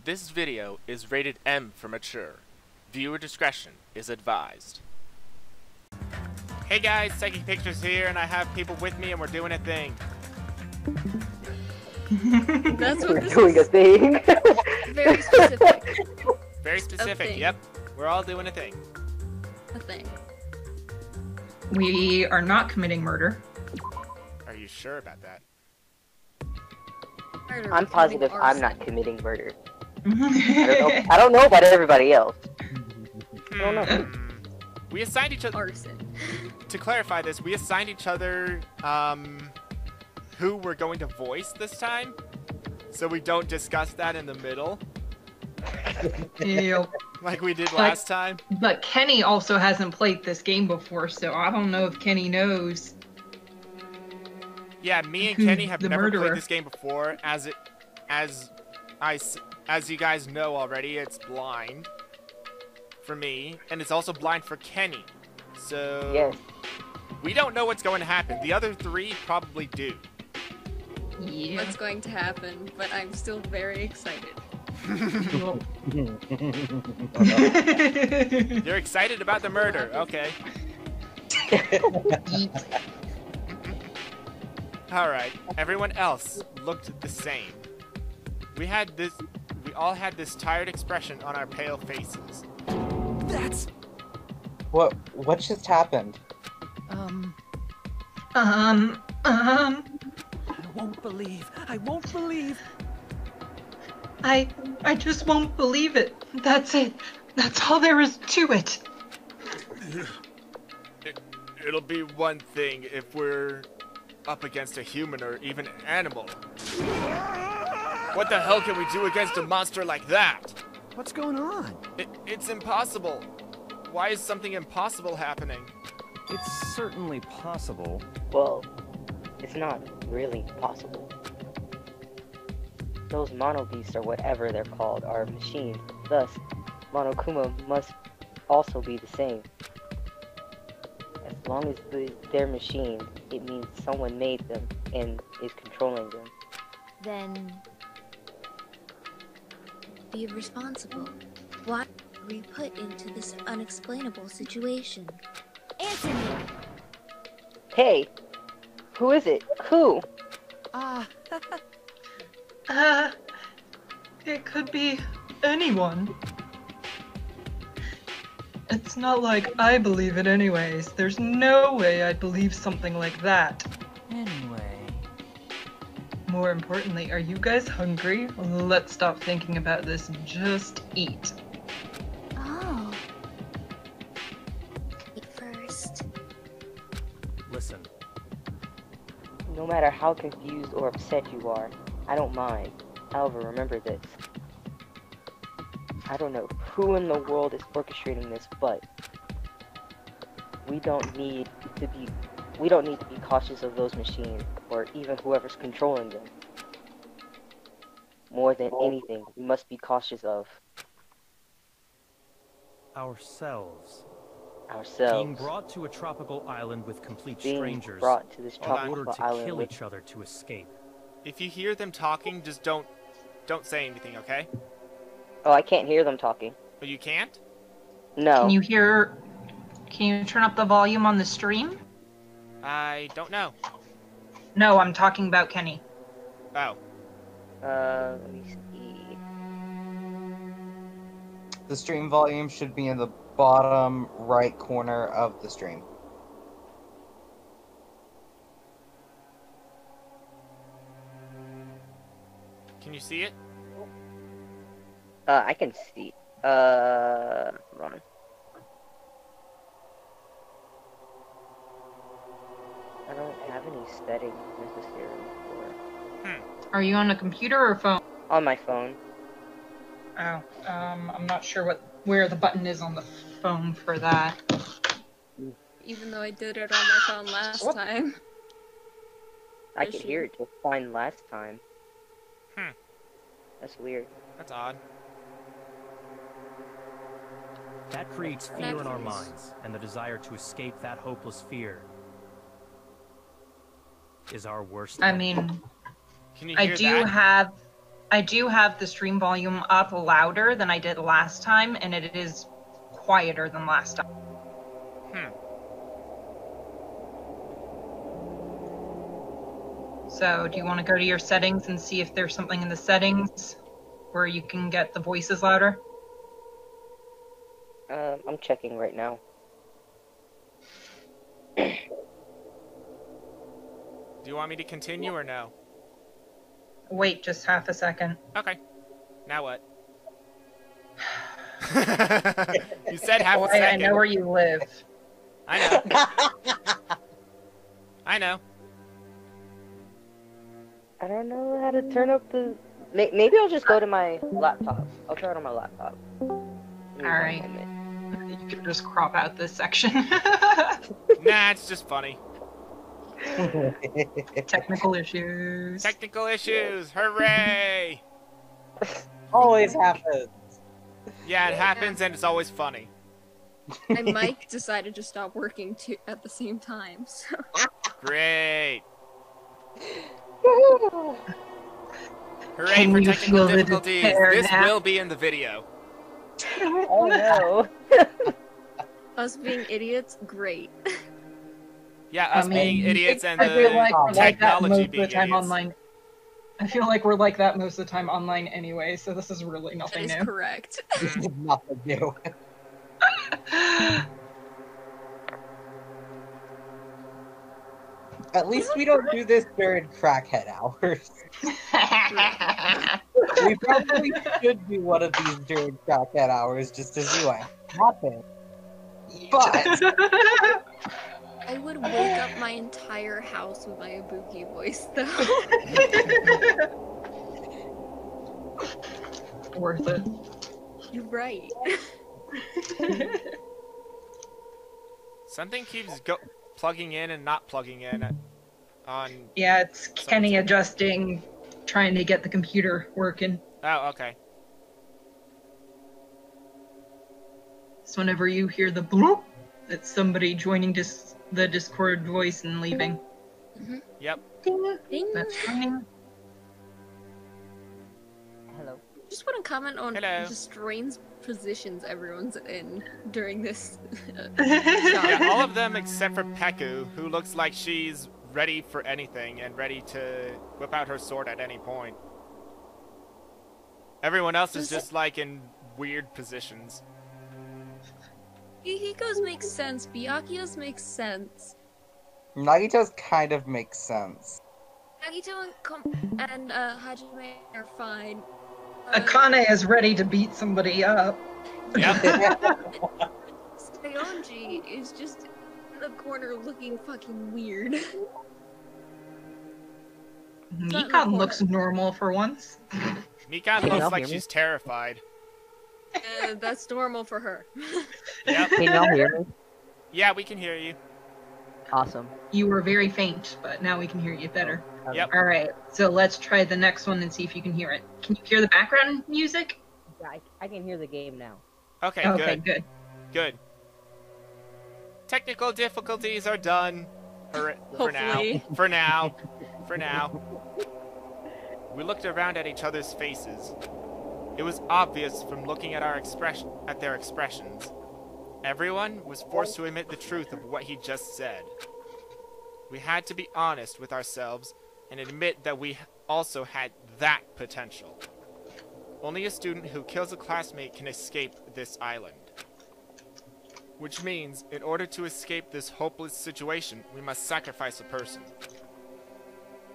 This video is rated M for mature. Viewer discretion is advised. Hey guys, Taking Pictures here, and I have people with me and we're doing a thing. That's what We're this doing a is. thing. Very specific. Very specific, thing. yep. We're all doing a thing. A thing. We are not committing murder. Are you sure about that? Murder, I'm positive I'm arson. not committing murder. I don't know about everybody else. I don't know. We assigned each other... Arson. To clarify this, we assigned each other, who we're going to voice this time. So we don't discuss that in the middle. Yep. Like we did last time. But Kenny also hasn't played this game before, so I don't know if Kenny knows. Yeah, me and Who's Kenny have the never murderer. played this game before. As you guys know already, it's blind for me, and it's also blind for Kenny. So Yes. we don't know what's going to happen. The other three probably do. Yeah. What's going to happen, but I'm still very excited. You're excited about the murder, okay? Alright, everyone else looked the same. We all had this tired expression on our pale faces. That's... What just happened? I won't believe. I just won't believe it. That's it. That's all there is to it. It'll be one thing if we're up against a human or even an animal. What the hell can we do against a monster like that? What's going on? It's impossible. Why is something impossible happening? It's certainly possible. Well, it's not really possible. Those mono beasts, or whatever they're called, are machines. Thus, Monokuma must also be the same. As long as they're machines, it means someone made them and is controlling them. Then be responsible. Why were we put into this unexplainable situation? Answer me! Hey! Who is it? Who? It could be anyone. It's not like I believe it anyways. There's no way I'd believe something like that. Anyway... More importantly, are you guys hungry? Let's stop thinking about this. Just eat. Oh. Eat first. Listen, No matter how confused or upset you are, I don't mind. However, remember this. I don't know who in the world is orchestrating this, but we don't need to be cautious of those machines, or even whoever's controlling them. More than anything, we must be cautious of ourselves. ourselves. Being brought to a tropical island with complete Being strangers brought to this Hold on. in order tropical to island kill with each other to escape. If you hear them talking, just don't say anything, okay? Oh, I can't hear them talking. But you can't? No. Can you turn up the volume on the stream? I don't know. No, I'm talking about Kenny. Oh. Let me see. The stream volume should be in the bottom right corner of the stream. Can you see it? I can see. Hold on. I don't have any settings necessary for Are you on a computer or phone? on my phone. Oh, I'm not sure where the button is on the phone for that. Even though I did it on my phone last time. I could hear it just fine last time. Hmm. That's weird. That's odd. That creates fear in our minds, and the desire to escape that hopeless fear is our worst I enemy. mean, Can you hear that? I do have the stream volume up louder than I did last time, and it is quieter than last time. So, do you want to go to your settings and see if there's something in the settings where you can get the voices louder? I'm checking right now. Do you want me to continue or no? Wait just half a second. Okay. Now what? You said half a Boy, I second. know where you live. I know. I know. I don't know how to turn up the... Maybe I'll just go to my laptop. I'll try it on my laptop. Alright. You can just crop out this section. Nah, it's just funny. Technical issues. Technical issues! Hooray! Always happens. Yeah, it happens and it's always funny. My mic decided to stop working too at the same time, so... Great! Hooray Can for you technical feel the difficulties! despair This now? will be in the video. Oh no. Us being idiots, great. Yeah, us being idiots and I feel the like we're like that most technology of the being time idiots. online. I feel like we're like that most of the time online anyway, so this is really That nothing is new. correct. This is nothing new. At least we don't do this during crackhead hours. We probably should do one of these during crackhead hours just to see what happens. But I would wake up my entire house with my Ibuki voice, though. Worth it. You're right. Something keeps plugging in and not plugging in on... Yeah, it's Kenny adjusting, trying to get the computer working. Oh, okay. So whenever you hear the bloop, it's somebody joining the Discord voice and leaving. Yep. Ding. Ding. That's fine. Hello. Just want to comment on Hello. the strange positions everyone's in during this. Yeah, all of them except for Peku, who looks like she's ready for anything and ready to whip out her sword at any point. Everyone else is just like in weird positions. Hiko's makes sense. Byakuya's makes sense. Nagito's kind of makes sense. Nagito and Hajime are fine. Akane is ready to beat somebody up. Yep. Sayonji is just in the corner looking fucking weird. Mikan looks normal for once. Mikan looks like she's terrified. That's normal for her. Yep. Can y'all hear me? Yeah, we can hear you. Awesome. You were very faint, but now we can hear you better. Yep. Alright, so let's try the next one and see if you can hear it. Can you hear the background music? Yeah, I can hear the game now. Okay, Okay, good. good. Good. Technical difficulties are done. For now. Hopefully. For now. For now. We looked around at each other's faces. It was obvious from looking at their expressions. Everyone was forced to admit the truth of what he just said. We had to be honest with ourselves and admit that we also had that potential. Only a student who kills a classmate can escape this island. Which means, in order to escape this hopeless situation, we must sacrifice a person.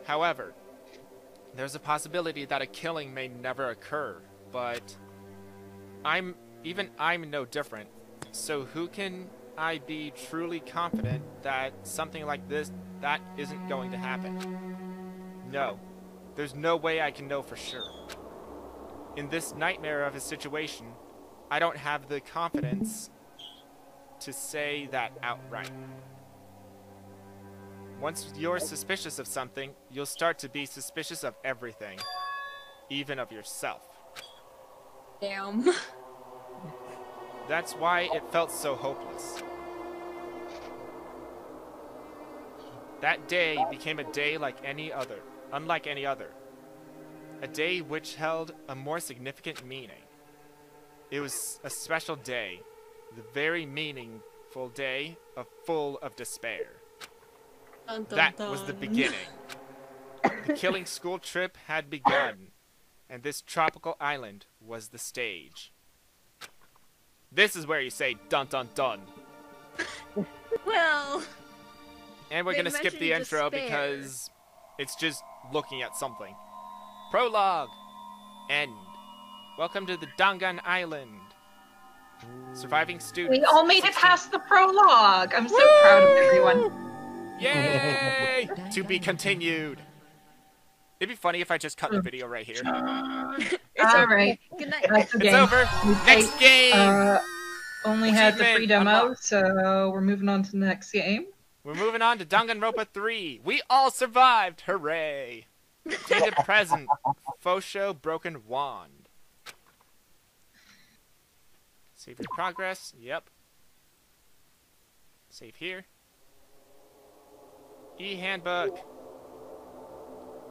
However, there's a possibility that a killing may never occur, but I'm no different. So who can I be truly confident that something like that isn't going to happen? No. There's no way I can know for sure. In this nightmare of a situation, I don't have the confidence to say that outright. Once you're suspicious of something, you'll start to be suspicious of everything, even of yourself. Damn. That's why it felt so hopeless. That day became a day unlike any other. a day which held a more significant meaning. It was a special day, the very meaningful day full of despair. Dun, dun, That dun. was the beginning. The killing school trip had begun, and this tropical island was the stage. This is where you say dun dun dun. Well, And we're They gonna skip the mentioned intro despair. because it's just looking at something. Prologue. End. Welcome to the Dangan Island. Surviving students. We all made it 16 past the prologue. I'm so proud of everyone. Yay! To be continued. It'd be funny if I just cut the video right here. it's All over. right. Good night. That's the It's game. over. Next game. Only had the free Achievement demo, unlocked. so we're moving on to the next game. We're moving on to Danganronpa 3. We all survived. Hooray. Tainted present. Faux show broken wand. Save your progress. Yep. Save here. E-handbook.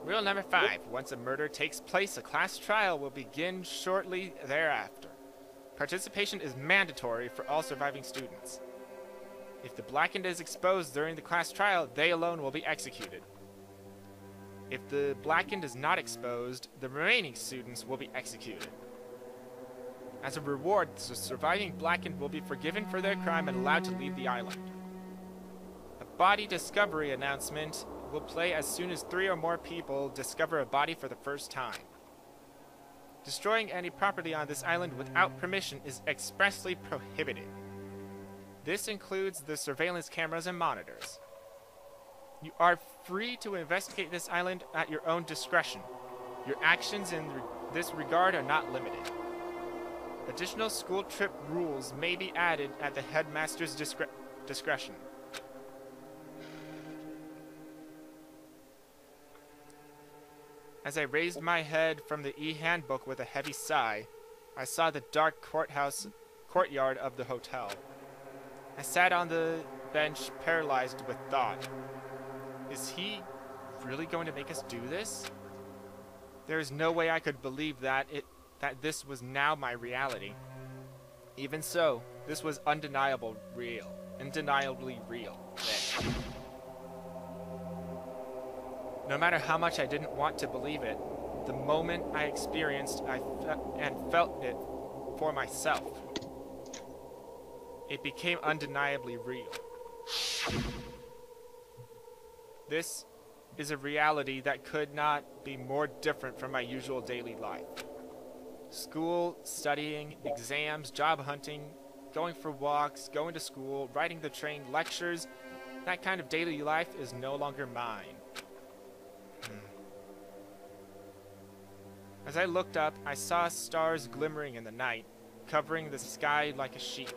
Rule number 5. Once a murder takes place, a class trial will begin shortly thereafter. Participation is mandatory for all surviving students. If the blackened is exposed during the class trial, they alone will be executed. If the blackened is not exposed, the remaining students will be executed. As a reward, the surviving blackened will be forgiven for their crime and allowed to leave the island. A body discovery announcement will play as soon as 3 or more people discover a body for the first time. Destroying any property on this island without permission is expressly prohibited. This includes the surveillance cameras and monitors. You are free to investigate this island at your own discretion. Your actions in this regard are not limited. Additional school trip rules may be added at the headmaster's discretion. As I raised my head from the e-handbook with a heavy sigh, I saw the dark courtyard of the hotel. I sat on the bench, paralyzed with thought. Is he really going to make us do this? There is no way I could believe that this was now my reality. Even so, this was undeniably real. No matter how much I didn't want to believe it, the moment I experienced and felt it for myself, it became undeniably real. This is a reality that could not be more different from my usual daily life. School, studying, exams, job hunting, going for walks, going to school, riding the train, lectures, that kind of daily life is no longer mine. As I looked up, I saw stars glimmering in the night, covering the sky like a sheet.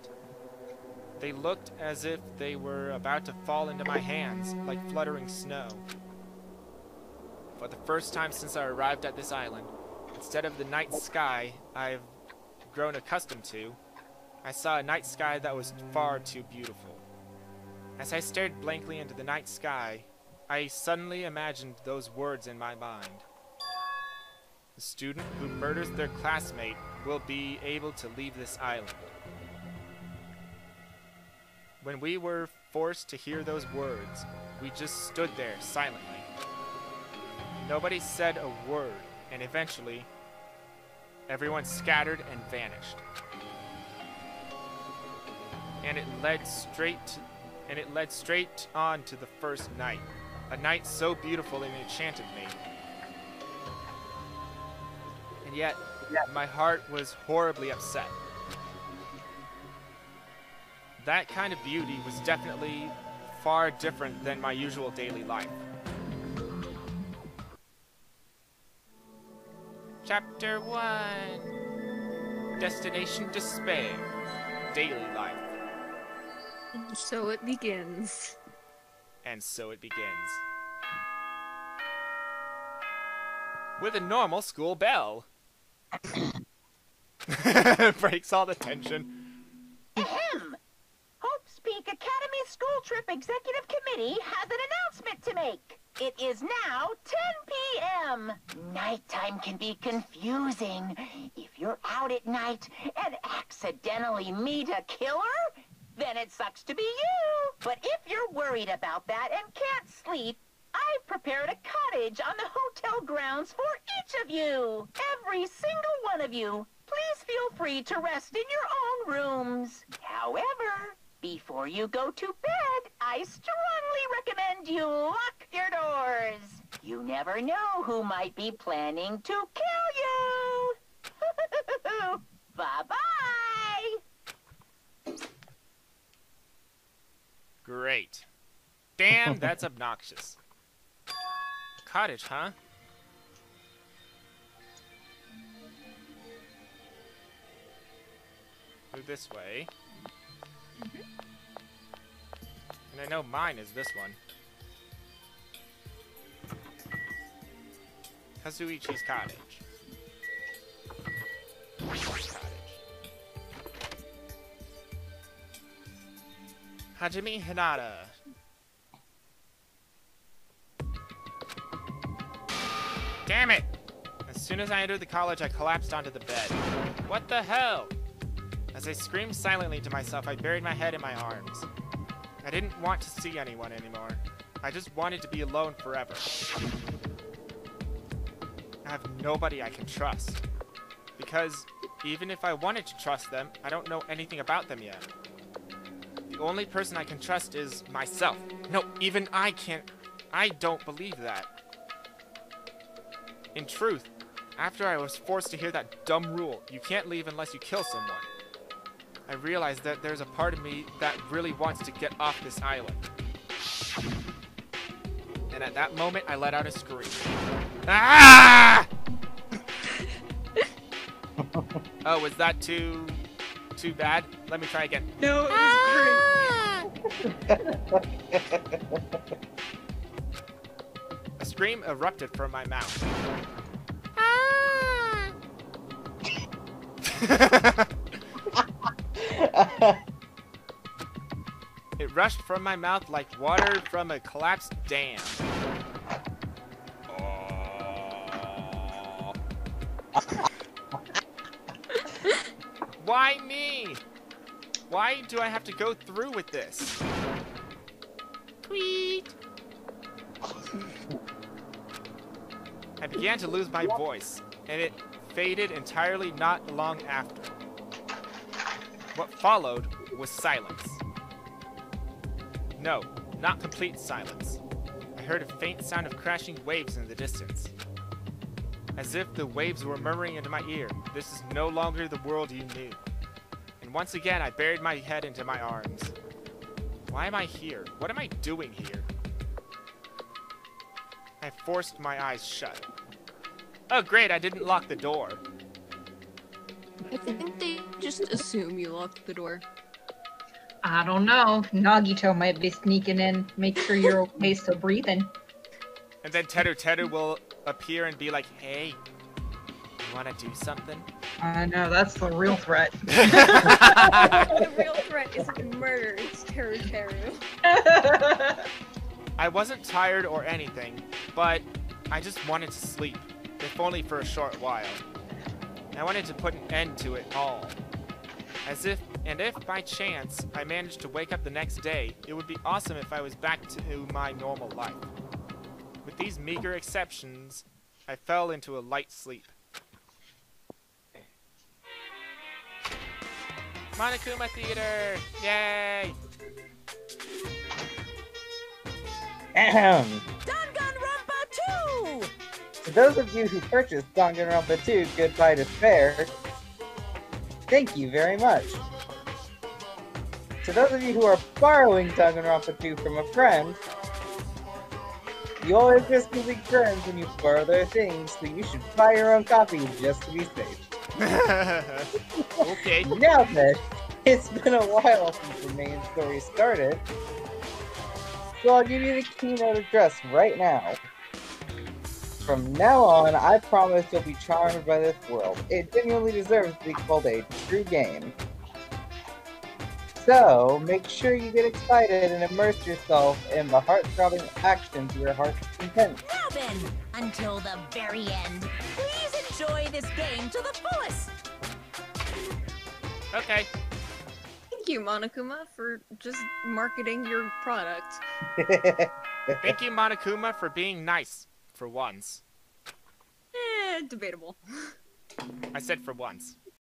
They looked as if they were about to fall into my hands, like fluttering snow. For the first time since I arrived at this island, instead of the night sky I've grown accustomed to, I saw a night sky that was far too beautiful. As I stared blankly into the night sky, I suddenly imagined those words in my mind. The student who murders their classmate will be able to leave this island. When we were forced to hear those words, we just stood there silently. Nobody said a word, and eventually, everyone scattered and vanished. And it led straight on to the first night, a night so beautiful it enchanted me. And yet, my heart was horribly upset. That kind of beauty was definitely far different than my usual daily life. Chapter 1. Destination Despair. Daily life. And so it begins. And so it begins. With a normal school bell. Breaks all the tension. Ahem! Hope's Peak Academy School Trip Executive Committee has an announcement to make. It is now 10 p.m. Nighttime can be confusing. If you're out at night and accidentally meet a killer, then it sucks to be you. But if you're worried about that and can't sleep, I've prepared a cottage on the hotel grounds for each of you. Every single one of you. Please feel free to rest in your own rooms. However, before you go to bed, I strongly recommend you lock your doors. You never know who might be planning to kill you. Bye-bye. Great. Damn, that's obnoxious. Cottage, huh? Go this way. And I know mine is this one. Kazuichi's cottage. Hajime Hinata. Damn it! As soon as I entered the college, I collapsed onto the bed. What the hell? As I screamed silently to myself, I buried my head in my arms. I didn't want to see anyone anymore. I just wanted to be alone forever. I have nobody I can trust. Because even if I wanted to trust them, I don't know anything about them yet. The only person I can trust is myself. No, even I can't. I don't believe that. In truth, after I was forced to hear that dumb rule, you can't leave unless you kill someone, I realized that there's a part of me that really wants to get off this island. And at that moment, I let out a scream. Ah! Oh, was that too bad? Let me try again. No, it was great. A scream erupted from my mouth. It rushed from my mouth like water from a collapsed dam. Oh. Why me? Why do I have to go through with this? Tweet. I began to lose my voice, and it faded entirely not long after. What followed was silence. No, not complete silence. I heard a faint sound of crashing waves in the distance. As if the waves were murmuring into my ear, this is no longer the world you knew. And once again, I buried my head into my arms. Why am I here? What am I doing here? I forced my eyes shut. Oh great, I didn't lock the door. I think they just assume you locked the door. I don't know. Nagito might be sneaking in. Make sure you're okay, still breathing. And then Teru will appear and be like, hey, you wanna do something? I know, that's the real threat. The real threat isn't murder, it's Teru. I wasn't tired or anything, but I just wanted to sleep, if only for a short while. I wanted to put an end to it all. If by chance I managed to wake up the next day, it would be awesome if I was back to my normal life. With these meager exceptions, I fell into a light sleep. Monokuma Theater! Yay! Danganronpa 2! To those of you who purchased Danganronpa 2 Goodbye Despair, thank you very much. To those of you who are borrowing Danganronpa 2 from a friend, you always risk losing friends when you borrow their things, so you should buy your own copy just to be safe. Okay. Now then, it's been a while since the main story started, so I'll give you the keynote address right now. From now on, I promise you'll be charmed by this world. It genuinely deserves to be called a true game. So, make sure you get excited and immerse yourself in the heart-throbbing action to your heart's content. Now then, until the very end, please enjoy this game to the fullest. Okay. Thank you, Monokuma, for just marketing your product. Thank you, Monokuma, for being nice. For once. Debatable. I said for once.